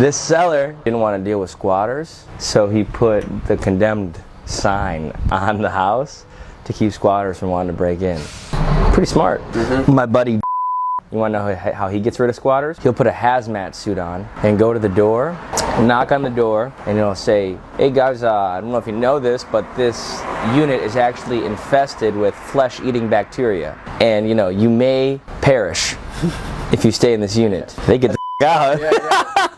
This seller didn't want to deal with squatters, so he put the condemned sign on the house to keep squatters from wanting to break in. Pretty smart. My buddy, you want to know how he gets rid of squatters? He'll put a hazmat suit on and go to the door, knock on the door, and he'll say, "Hey guys, I don't know if you know this, but this unit is actually infested with flesh-eating bacteria, and you may perish if you stay in this unit." They get the out.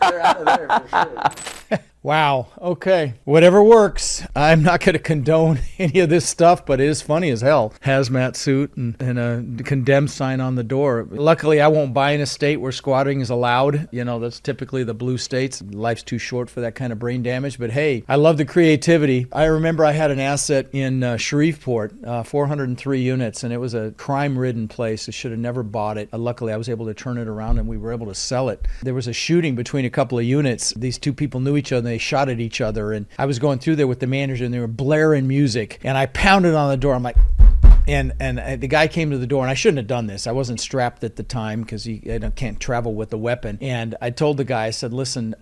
They're out of there for sure. Wow. Okay. Whatever works. I'm not going to condone any of this stuff, but it is funny as hell. Hazmat suit and a condemned sign on the door. Luckily, I won't buy an estate where squatting is allowed. That's typically the blue states. Life's too short for that kind of brain damage. But hey, I love the creativity. I remember I had an asset in Shreveport, 403 units, and it was a crime-ridden place. I should have never bought it. Luckily, I was able to turn it around and we were able to sell it. There was a shooting between a couple of units. These two people knew each other. They shot at each other, and I was going through there with the manager, and they were blaring music, and I pounded on the door. I'm like, and the guy came to the door, and I shouldn't have done this. I wasn't strapped at the time because I can't travel with a weapon. And I told the guy, I said, "Listen,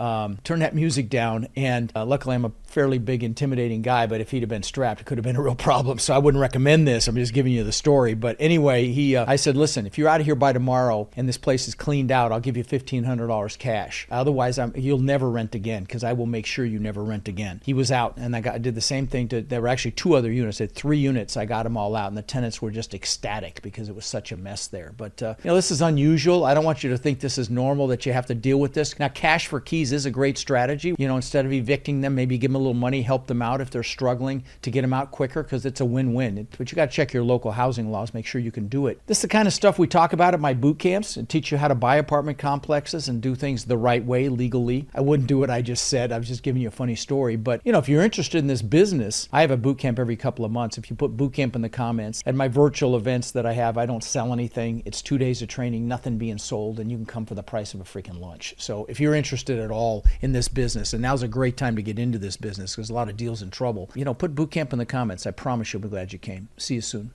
turn that music down." And luckily, I'm a fairly big, intimidating guy, but if he'd have been strapped, it could have been a real problem. So I wouldn't recommend this. I'm just giving you the story. But anyway, I said, "Listen, if you're out of here by tomorrow and this place is cleaned out, I'll give you $1,500 cash. Otherwise, you'll never rent again, because I will make sure you never rent again." He was out, and I did the same thing there were actually two other units. I had 3 units. I got them all out, and the tenants were just ecstatic because it was such a mess there. But this is unusual. I don't want you to think this is normal, that you have to deal with this. Now, cash for keys is a great strategy. Instead of evicting them, maybe give them a little money, help them out if they're struggling to get them out quicker, because it's a win-win. But you got to check your local housing laws, make sure you can do it. This is the kind of stuff we talk about at my boot camps and teach you how to buy apartment complexes and do things the right way legally. I wouldn't do what I just said. I was just giving you a funny story. But if you're interested in this business, I have a boot camp every couple of months. If you put boot camp in the comments, at my virtual events that I have, I don't sell anything. It's 2 days of training, nothing being sold, and you can come for the price of a freaking lunch. So if you're interested at all in this business, and now's a great time to get into this business because a lot of deals in trouble, put boot camp in the comments. I promise you'll be glad you came. See you soon.